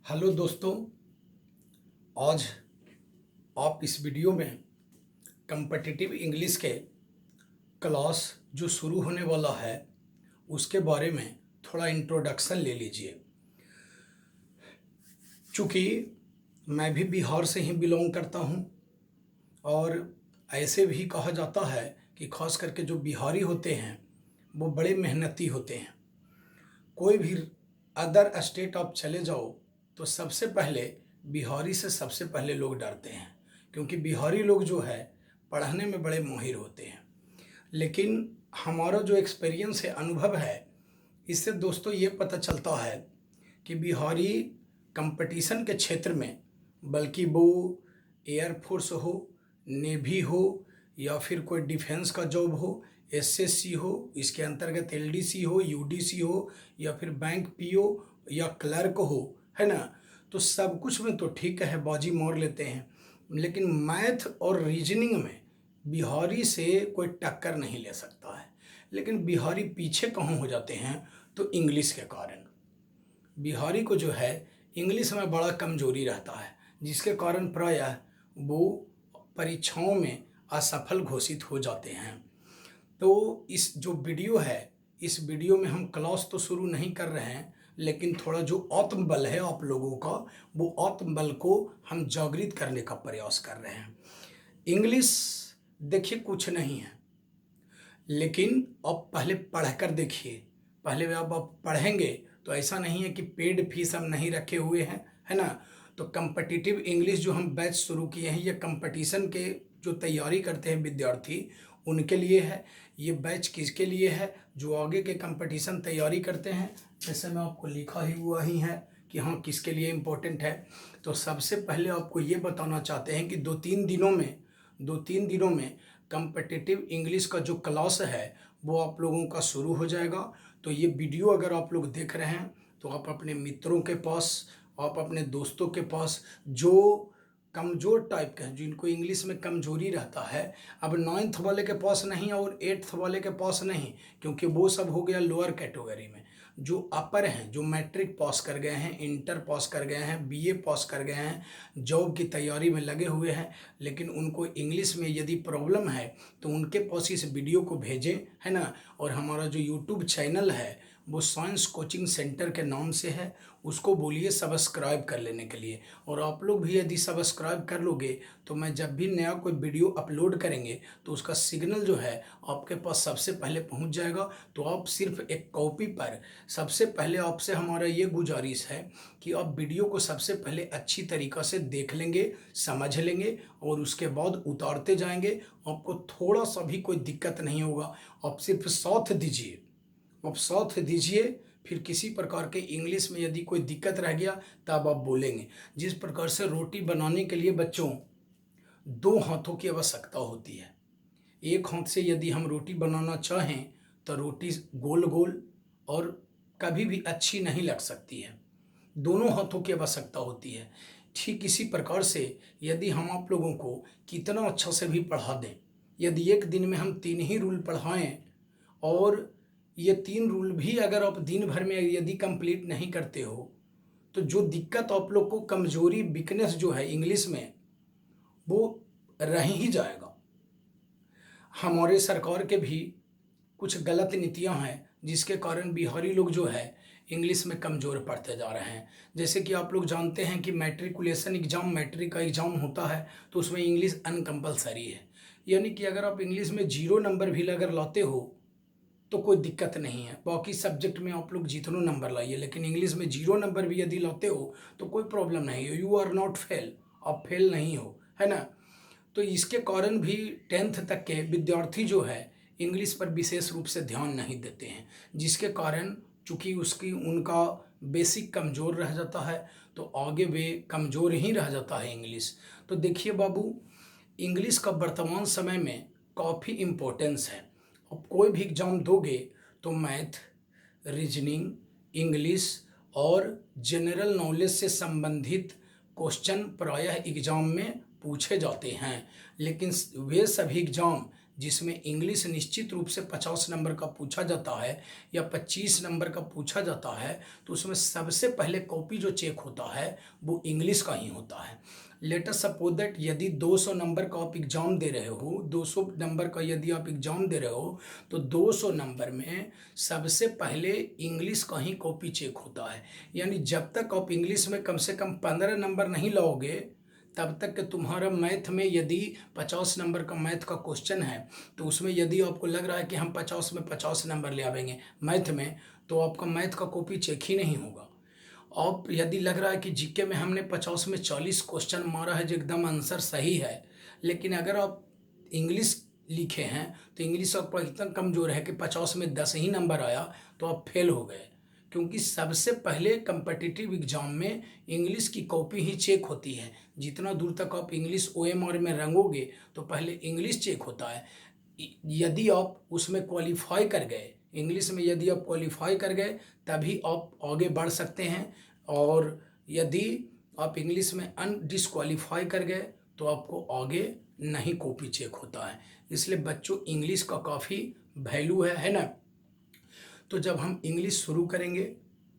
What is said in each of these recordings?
Hello दोस्तों, आज आप इस वीडियो में कम्पिटिटिव इंग्लिश के क्लास जो शुरू होने वाला है उसके बारे में थोड़ा इंट्रोडक्शन ले लीजिए। चूँकि मैं भी बिहार से ही बिलोंग करता हूँ और ऐसे भी कहा जाता है कि खास करके जो बिहारी होते हैं वो बड़े मेहनती होते हैं। कोई भी अदर स्टेट आप चले जाओ तो सबसे पहले बिहारी से सबसे पहले लोग डरते हैं, क्योंकि बिहारी लोग जो है पढ़ने में बड़े माहिर होते हैं। लेकिन हमारा जो एक्सपीरियंस है, अनुभव है, इससे दोस्तों ये पता चलता है कि बिहारी कंपटीशन के क्षेत्र में, बल्कि वो एयरफोर्स हो, नेवी हो या फिर कोई डिफेंस का जॉब हो, एसएससी हो, इसके अंतर्गत एलडीसी हो, यूडीसी हो या फिर बैंक पीओ या क्लर्क हो, है ना, तो सब कुछ में तो ठीक है, बाजी मार लेते हैं। लेकिन मैथ और रीजनिंग में बिहारी से कोई टक्कर नहीं ले सकता है। लेकिन बिहारी पीछे कहाँ हो जाते हैं? तो इंग्लिश के कारण बिहारी को जो है इंग्लिश में बड़ा कमजोरी रहता है, जिसके कारण प्रायः वो परीक्षाओं में असफल घोषित हो जाते हैं। तो इस जो वीडियो है, इस वीडियो में हम क्लास तो शुरू नहीं कर रहे हैं, लेकिन थोड़ा जो आत्मबल है आप लोगों का, वो आत्मबल को हम जागृत करने का प्रयास कर रहे हैं। इंग्लिश देखिए कुछ नहीं है, लेकिन आप पहले पढ़कर देखिए। पहले आप पढ़ेंगे तो ऐसा नहीं है कि पेड फीस हम नहीं रखे हुए हैं, है ना। तो कम्पिटिटिव इंग्लिश जो हम बैच शुरू किए हैं, ये कंपटीशन के जो तैयारी करते हैं विद्यार्थी, उनके लिए है। ये बैच किसके लिए है? जो आगे के कंपटीशन तैयारी करते हैं। जैसे मैं आपको लिखा ही हुआ ही है कि हाँ किसके लिए इम्पोर्टेंट है। तो सबसे पहले आपको ये बताना चाहते हैं कि दो तीन दिनों में कम्पिटिटिव इंग्लिश का जो क्लास है वो आप लोगों का शुरू हो जाएगा। तो ये वीडियो अगर आप लोग देख रहे हैं तो आप अपने मित्रों के पास, आप अपने दोस्तों के पास जो कमज़ोर टाइप के हैं, जिनको इंग्लिश में कमजोरी रहता है, अब 9th वाले के पास नहीं और 8th वाले के पास नहीं, क्योंकि वो सब हो गया लोअर कैटेगरी में। जो अपर हैं, जो मैट्रिक पास कर गए हैं, इंटर पास कर गए हैं, बीए पास कर गए हैं, जॉब की तैयारी में लगे हुए हैं, लेकिन उनको इंग्लिश में यदि प्रॉब्लम है तो उनके पास इस वीडियो को भेजें, है ना। और हमारा जो यूट्यूब चैनल है वो साइंस कोचिंग सेंटर के नाम से है, उसको बोलिए सब्सक्राइब कर लेने के लिए। और आप लोग भी यदि सब्सक्राइब कर लोगे तो मैं जब भी नया कोई वीडियो अपलोड करेंगे तो उसका सिग्नल जो है आपके पास सबसे पहले पहुंच जाएगा। तो आप सिर्फ एक कॉपी पर, सबसे पहले आपसे हमारा ये गुजारिश है कि आप वीडियो को सबसे पहले अच्छी तरीक़ा से देख लेंगे, समझ लेंगे और उसके बाद उतारते जाएंगे। आपको थोड़ा सा भी कोई दिक्कत नहीं होगा। आप सिर्फ साथ दीजिए, आप साथ दीजिए। फिर किसी प्रकार के इंग्लिश में यदि कोई दिक्कत रह गया तब आप बोलेंगे। जिस प्रकार से रोटी बनाने के लिए बच्चों 2 हाथों की आवश्यकता होती है। एक हाथ से यदि हम रोटी बनाना चाहें तो रोटी गोल गोल और कभी भी अच्छी नहीं लग सकती है, दोनों हाथों की आवश्यकता होती है। ठीक इसी प्रकार से यदि हम आप लोगों को कितना अच्छा से भी पढ़ा दें, यदि एक दिन में हम 3 ही रूल पढ़ाएं और ये 3 रूल भी अगर आप दिन भर में यदि कंप्लीट नहीं करते हो तो जो दिक्कत आप लोग को, कमजोरी, वीकनेस जो है इंग्लिश में, वो रह ही जाएगा। हमारे सरकार के भी कुछ गलत नीतियां हैं जिसके कारण बिहारी लोग जो है इंग्लिश में कमज़ोर पड़ते जा रहे हैं। जैसे कि आप लोग जानते हैं कि मैट्रिकुलेशन एग्ज़ाम, मैट्रिक का एग्ज़ाम होता है तो उसमें इंग्लिश अनकम्पलसरी है। यानी कि अगर आप इंग्लिश में 0 नंबर भी अगर लाते हो तो कोई दिक्कत नहीं है। बाकी सब्जेक्ट में आप लोग जितने नंबर लाइए, लेकिन इंग्लिश में 0 नंबर भी यदि लाते हो तो कोई प्रॉब्लम नहीं है। यू आर नॉट फेल, आप फेल नहीं हो, है ना। तो इसके कारण भी 10th तक के विद्यार्थी जो है इंग्लिश पर विशेष रूप से ध्यान नहीं देते हैं, जिसके कारण चूँकि उनका बेसिक कमज़ोर रह जाता है तो आगे वे कमज़ोर ही रह जाता है इंग्लिश। तो देखिए बाबू, इंग्लिश का वर्तमान समय में काफ़ी इम्पोर्टेंस है। अब कोई भी एग्ज़ाम दोगे तो मैथ, रीजनिंग, इंग्लिश और जनरल नॉलेज से संबंधित क्वेश्चन प्रायः एग्ज़ाम में पूछे जाते हैं। लेकिन वे सभी एग्ज़ाम जिसमें इंग्लिश निश्चित रूप से 50 नंबर का पूछा जाता है या 25 नंबर का पूछा जाता है, तो उसमें सबसे पहले कॉपी जो चेक होता है वो इंग्लिश का ही होता है। लेट अस सपोज दैट यदि 200 नंबर का आप एग्जाम दे रहे हो, 200 नंबर का यदि आप एग्जाम दे रहे हो, तो 200 नंबर में सबसे पहले इंग्लिश का ही कॉपी चेक होता है। यानी जब तक आप इंग्लिश में कम से कम 15 नंबर नहीं लाओगे, तब तक कि तुम्हारा मैथ में यदि 50 नंबर का मैथ का क्वेश्चन है, तो उसमें यदि आपको लग रहा है कि हम 50 में 50 नंबर ले आवेंगे मैथ में, तो आपका मैथ का कॉपी चेक ही नहीं होगा। और यदि लग रहा है कि जीके में हमने 50 में 40 क्वेश्चन मारा है जो एकदम आंसर सही है, लेकिन अगर आप इंग्लिश लिखे हैं तो इंग्लिश आपका इतना कमज़ोर है कि 50 में 10 ही नंबर आया, तो आप फेल हो गए। क्योंकि सबसे पहले कंपटीटिव एग्जाम में इंग्लिश की कॉपी ही चेक होती है। जितना दूर तक आप इंग्लिश OMR में रंगोगे तो पहले इंग्लिश चेक होता है। यदि आप उसमें क्वालिफाई कर गए, इंग्लिश में यदि आप क्वालिफाई कर गए, तभी आप आगे बढ़ सकते हैं। और यदि आप इंग्लिश में डिसक्वालीफाई कर गए तो आपको आगे नहीं कॉपी चेक होता है। इसलिए बच्चों इंग्लिश का काफ़ी वैल्यू है ना। तो जब हम इंग्लिश शुरू करेंगे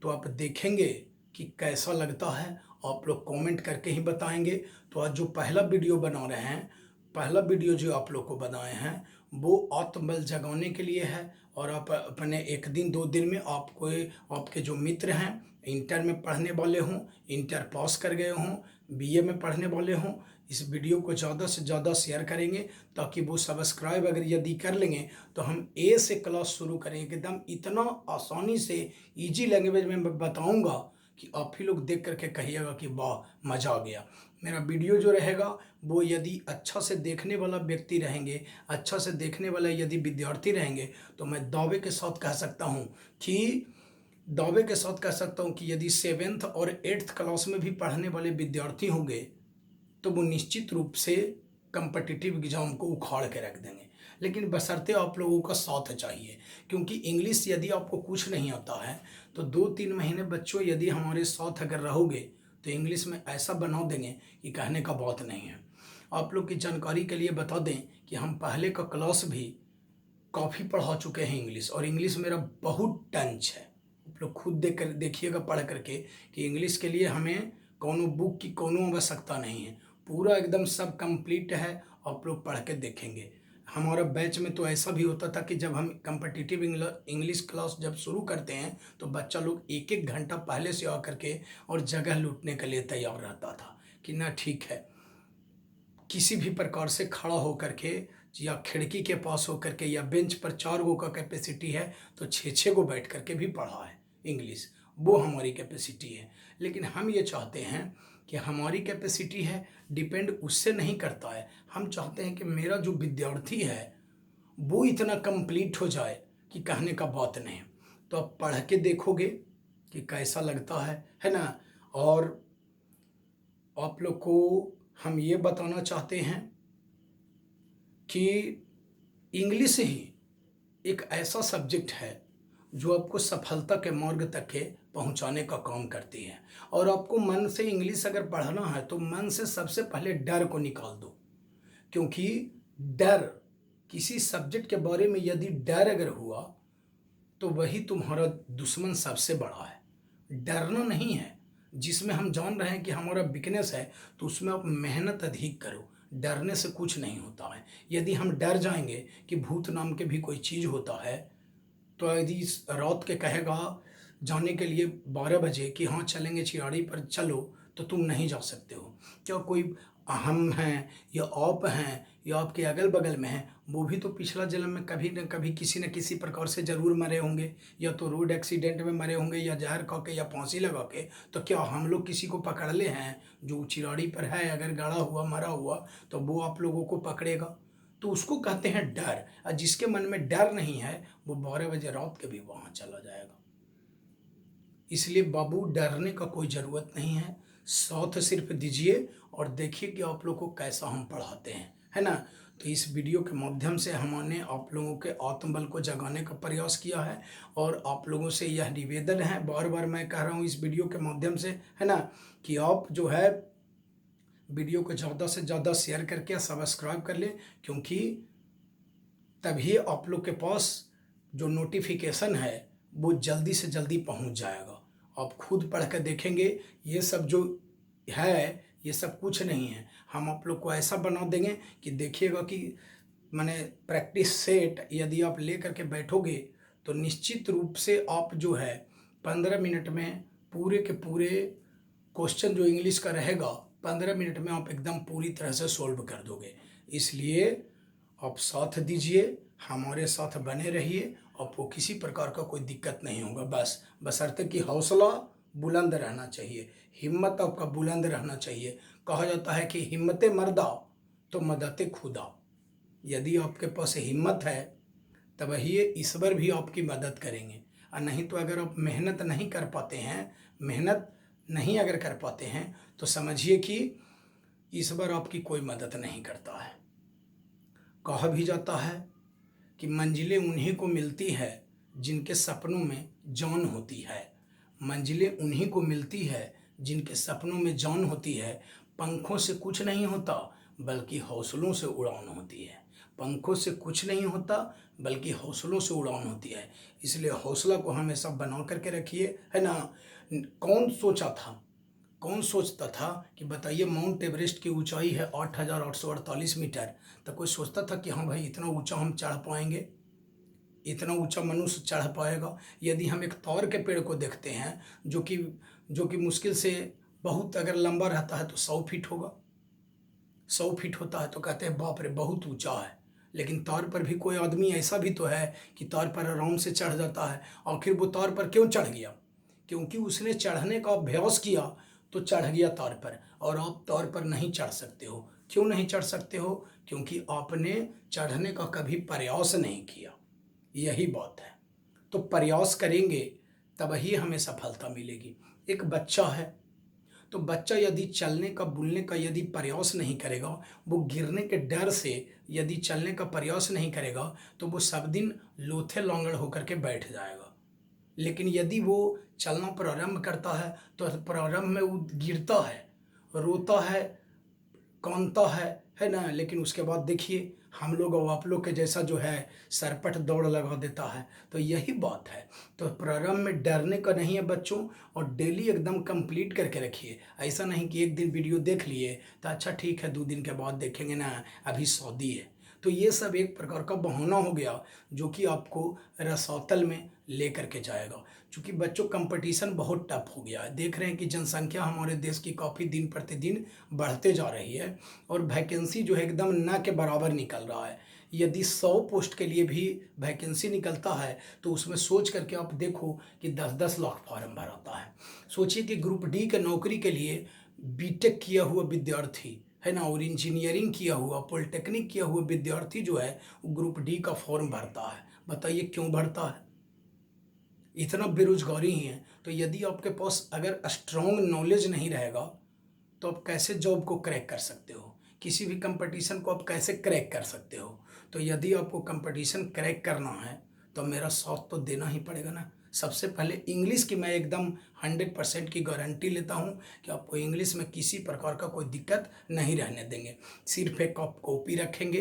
तो आप देखेंगे कि कैसा लगता है, आप लोग कमेंट करके ही बताएंगे। तो आज जो पहला वीडियो बना रहे हैं, पहला वीडियो जो आप लोग को बनाए हैं वो आत्मबल जगाने के लिए है। और आप अपने 1 दिन 2 दिन में आपको, आपके जो मित्र हैं इंटर में पढ़ने वाले हों, इंटर पास कर गए हों, BA में पढ़ने वाले हों, इस वीडियो को ज़्यादा से ज़्यादा शेयर करेंगे ताकि वो सब्सक्राइब अगर यदि कर लेंगे तो हम A से क्लास शुरू करेंगे। एकदम इतना आसानी से इजी लैंग्वेज में मैं बताऊंगा कि आप ही लोग देख करके कहिएगा कि वाह मज़ा आ गया। मेरा वीडियो जो रहेगा वो यदि अच्छा से देखने वाला व्यक्ति रहेंगे, अच्छा से देखने वाला यदि विद्यार्थी रहेंगे, तो मैं दावे के साथ कह सकता हूँ कि यदि 7th और 8th क्लास में भी पढ़ने वाले विद्यार्थी होंगे तो वो निश्चित रूप से कंपटीटिव एग्जाम को उखाड़ के रख देंगे। लेकिन बशर्ते आप लोगों का साथ चाहिए, क्योंकि इंग्लिश यदि आपको कुछ नहीं आता है तो 2-3 महीने बच्चों यदि हमारे साथ अगर रहोगे तो इंग्लिश में ऐसा बना देंगे कि कहने का बात नहीं है। आप लोग की जानकारी के लिए बता दें कि हम पहले का क्लास भी काफ़ी पढ़ा चुके हैं इंग्लिश, और इंग्लिश मेरा बहुत टंच है। आप लोग खुद देखिएगा पढ़ करके कि इंग्लिश के लिए हमें कोनो बुक की कोनो आवश्यकता नहीं है, पूरा एकदम सब कंप्लीट है। आप लोग पढ़ के देखेंगे। हमारा बैच में तो ऐसा भी होता था कि जब हम कंपटीटिव इंग्लिश क्लास जब शुरू करते हैं तो बच्चा लोग 1-1 घंटा पहले से आकर के और जगह लूटने के लिए तैयार रहता था कि ना ठीक है, किसी भी प्रकार से खड़ा होकर के या खिड़की के पास होकर के या बेंच पर 4 गो का कैपेसिटी है तो 6-6 गो बैठ करके भी पढ़ा है इंग्लिश, वो हमारी कैपेसिटी है। लेकिन हम ये चाहते हैं कि हमारी कैपेसिटी है डिपेंड उससे नहीं करता है। हम चाहते हैं कि मेरा जो विद्यार्थी है वो इतना कंप्लीट हो जाए कि कहने का बात नहीं। तो आप पढ़ के देखोगे कि कैसा लगता है ना। और आप लोग को हम ये बताना चाहते हैं कि इंग्लिश ही एक ऐसा सब्जेक्ट है जो आपको सफलता के मार्ग तक के पहुंचाने का काम करती है। और आपको मन से इंग्लिश अगर पढ़ना है तो मन से सबसे पहले डर को निकाल दो, क्योंकि डर, किसी सब्जेक्ट के बारे में यदि डर अगर हुआ तो वही तुम्हारा दुश्मन सबसे बड़ा है। डरना नहीं है, जिसमें हम जान रहे हैं कि हमारा वीकनेस है तो उसमें आप मेहनत अधिक करो। डरने से कुछ नहीं होता है। यदि हम डर जाएंगे कि भूत नाम के भी कोई चीज़ होता है, तो यदि रात के कहेगा जाने के लिए 12 बजे कि हाँ चलेंगे चिराड़ी पर चलो, तो तुम नहीं जा सकते हो। क्या कोई हम हैं या आप हैं या आपके अगल बगल में हैं, वो भी तो पिछला जन्म में कभी न कभी किसी न किसी प्रकार से ज़रूर मरे होंगे, या तो रोड एक्सीडेंट में मरे होंगे या जहर खा के या फांसी लगा के। तो क्या हम लोग किसी को पकड़ ले हैं जो चिराड़ी पर है, अगर गड़ा हुआ मरा हुआ तो वो आप लोगों को पकड़ेगा? तो उसको कहते हैं डर। और जिसके मन में डर नहीं है वो 12 बजे रात के भी वहाँ चला जाएगा। इसलिए बाबू डरने का कोई ज़रूरत नहीं है, साथ सिर्फ दीजिए और देखिए कि आप लोग को कैसा हम पढ़ाते हैं, है ना। तो इस वीडियो के माध्यम से हमने आप लोगों के आत्मबल को जगाने का प्रयास किया है। और आप लोगों से यह निवेदन है, बार बार मैं कह रहा हूँ इस वीडियो के माध्यम से, है ना, कि आप जो है वीडियो को ज़्यादा से ज़्यादा शेयर करके सब्सक्राइब कर लें, क्योंकि तभी आप लोग के पास जो नोटिफिकेशन है वो जल्दी से जल्दी पहुंच जाएगा। आप खुद पढ़ कर देखेंगे, ये सब जो है ये सब कुछ नहीं है। हम आप लोग को ऐसा बना देंगे कि देखिएगा कि माने प्रैक्टिस सेट यदि आप ले करके बैठोगे तो निश्चित रूप से आप जो है 15 मिनट में पूरे के पूरे क्वेश्चन जो इंग्लिश का रहेगा 15 मिनट में आप एकदम पूरी तरह से सोल्व कर दोगे। इसलिए आप साथ दीजिए, हमारे साथ बने रहिए, आपको किसी प्रकार का कोई दिक्कत नहीं होगा। बस बशर्ते कि हौसला बुलंद रहना चाहिए, हिम्मत आपका बुलंद रहना चाहिए। कहा जाता है कि हिम्मत मर्दा तो मदद खुदा। यदि आपके पास हिम्मत है तब ही ईश्वर भी आपकी मदद करेंगे, और नहीं तो अगर आप मेहनत नहीं कर पाते हैं, मेहनत नहीं अगर कर पाते हैं तो समझिए कि ईश्वर आपकी कोई मदद नहीं करता है। कहा भी जाता है कि मंजिलें उन्हीं को मिलती है जिनके सपनों में जान होती है। मंजिलें उन्हीं को मिलती है जिनके सपनों में जान होती है। पंखों से कुछ नहीं होता बल्कि हौसलों से उड़ान होती है। पंखों से कुछ नहीं होता बल्कि हौसलों से उड़ान होती है। इसलिए हौसला को हमेशा बना करके रखिए, है ना। कौन सोचता था कि बताइए माउंट एवरेस्ट की ऊंचाई है 8,848 मीटर, तो कोई सोचता था कि हाँ भाई इतना ऊंचा हम चढ़ पाएंगे, इतना ऊंचा मनुष्य चढ़ पाएगा। यदि हम एक ताड़ के पेड़ को देखते हैं जो कि मुश्किल से बहुत अगर लंबा रहता है तो 100 फीट होगा, 100 फीट होता है तो कहते हैं बाप रे बहुत ऊंचा है। लेकिन तार पर भी कोई आदमी ऐसा भी तो है कि तार पर आराम से चढ़ जाता है। आखिर वो तार पर क्यों चढ़ गया? क्योंकि उसने चढ़ने का अभ्यास किया तो चढ़ गया तार पर। और आप तार पर नहीं चढ़ सकते हो। क्यों नहीं चढ़ सकते हो? क्योंकि आपने चढ़ने का कभी प्रयास नहीं किया। यही बात है। तो प्रयास करेंगे तब ही हमें सफलता मिलेगी। एक बच्चा है तो बच्चा यदि चलने का बुलने का यदि प्रयास नहीं करेगा, वो गिरने के डर से यदि चलने का प्रयास नहीं करेगा तो वो सब दिन लोथे लांगड़ होकर के बैठ जाएगा। लेकिन यदि वो चलना प्रारंभ करता है तो प्रारंभ में वो गिरता है, रोता है, कानता है ना। लेकिन उसके बाद देखिए हम लोग और आप लोग के जैसा जो है सरपट दौड़ लगा देता है। तो यही बात है। तो प्रारंभ में डरने का नहीं है बच्चों, और डेली एकदम कंप्लीट करके रखिए। ऐसा नहीं कि एक दिन वीडियो देख लिए तो अच्छा ठीक है 2 दिन के बाद देखेंगे ना, अभी सऊदी है। तो ये सब एक प्रकार का बहाना हो गया जो कि आपको रसातल में ले करके जाएगा। क्योंकि बच्चों कंपटीशन बहुत टफ हो गया है। देख रहे हैं कि जनसंख्या हमारे देश की काफ़ी दिन प्रतिदिन बढ़ते जा रही है और वैकेंसी जो है एकदम ना के बराबर निकल रहा है। यदि 100 पोस्ट के लिए भी वैकेंसी निकलता है तो उसमें सोच करके आप देखो कि 10-10 लाख फार्म भराता है। सोचिए कि ग्रुप डी के नौकरी के लिए बीटेक किया हुआ विद्यार्थी, है ना, और इंजीनियरिंग किया हुआ, पॉलिटेक्निक किया हुआ विद्यार्थी जो है वो ग्रुप डी का फॉर्म भरता है। बताइए क्यों भरता है? इतना बेरोजगारी ही है। तो यदि आपके पास अगर स्ट्रॉन्ग नॉलेज नहीं रहेगा तो आप कैसे जॉब को क्रैक कर सकते हो? किसी भी कंपटीशन को आप कैसे क्रैक कर सकते हो? तो यदि आपको कंपटीशन क्रैक करना है तो मेरा साथ तो देना ही पड़ेगा ना। सबसे पहले इंग्लिश की मैं एकदम 100% की गारंटी लेता हूँ कि आपको इंग्लिश में किसी प्रकार का कोई दिक्कत नहीं रहने देंगे। सिर्फ एक आप कॉपी रखेंगे,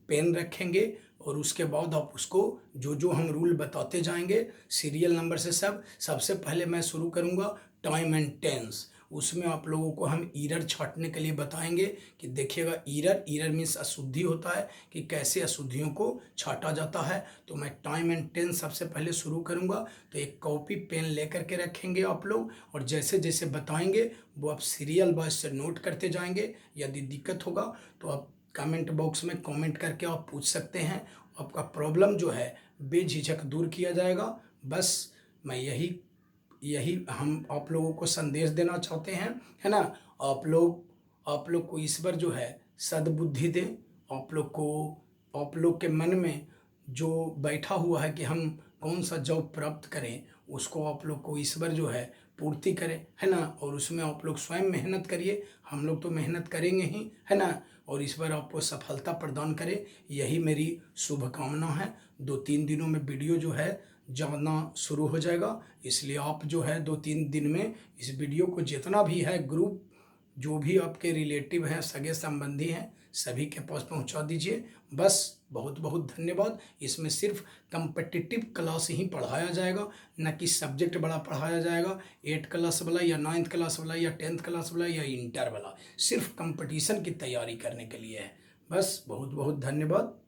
पेन रखेंगे और उसके बाद आप उसको जो जो हम रूल बताते जाएंगे सीरियल नंबर से सबसे पहले मैं शुरू करूँगा टाइम एंड टेंस। उसमें आप लोगों को हम ईरर छांटने के लिए बताएंगे कि देखिएगा ईरर मीन्स अशुद्धि होता है कि कैसे अशुद्धियों को छांटा जाता है। तो मैं टाइम एंड टेंस सबसे पहले शुरू करूँगा। तो एक कॉपी पेन लेकर के रखेंगे आप लोग और जैसे जैसे बताएंगे वो आप सीरियल वाइज से नोट करते जाएंगे। यदि दिक्कत होगा तो आप कमेंट बॉक्स में कमेंट करके आप पूछ सकते हैं। आपका प्रॉब्लम जो है बेझिझक दूर किया जाएगा। बस मैं यही हम आप लोगों को संदेश देना चाहते हैं, है ना। आप लोग को ईश्वर जो है सद्बुद्धि दे। आप लोग के मन में जो बैठा हुआ है कि हम कौन सा जॉब प्राप्त करें उसको आप लोग को ईश्वर जो है पूर्ति करे, है ना। और उसमें आप लोग स्वयं मेहनत करिए। हम लोग तो मेहनत करेंगे ही, है ना। और ईश्वर आपको सफलता प्रदान करे, यही मेरी शुभकामना है। 2-3 दिनों में वीडियो जो है जाना शुरू हो जाएगा। इसलिए आप जो है 2-3 दिन में इस वीडियो को जितना भी है ग्रुप जो भी आपके रिलेटिव हैं, सगे संबंधी हैं, सभी के पास पहुंचा दीजिए। बस बहुत बहुत धन्यवाद। इसमें सिर्फ कम्पिटिटिव क्लास ही पढ़ाया जाएगा, न कि सब्जेक्ट बड़ा पढ़ाया जाएगा, 8 क्लास वाला या 9th क्लास वाला या 10th क्लास वाला या इंटर वाला, सिर्फ कंपटीशन की तैयारी करने के लिए है। बस बहुत बहुत धन्यवाद।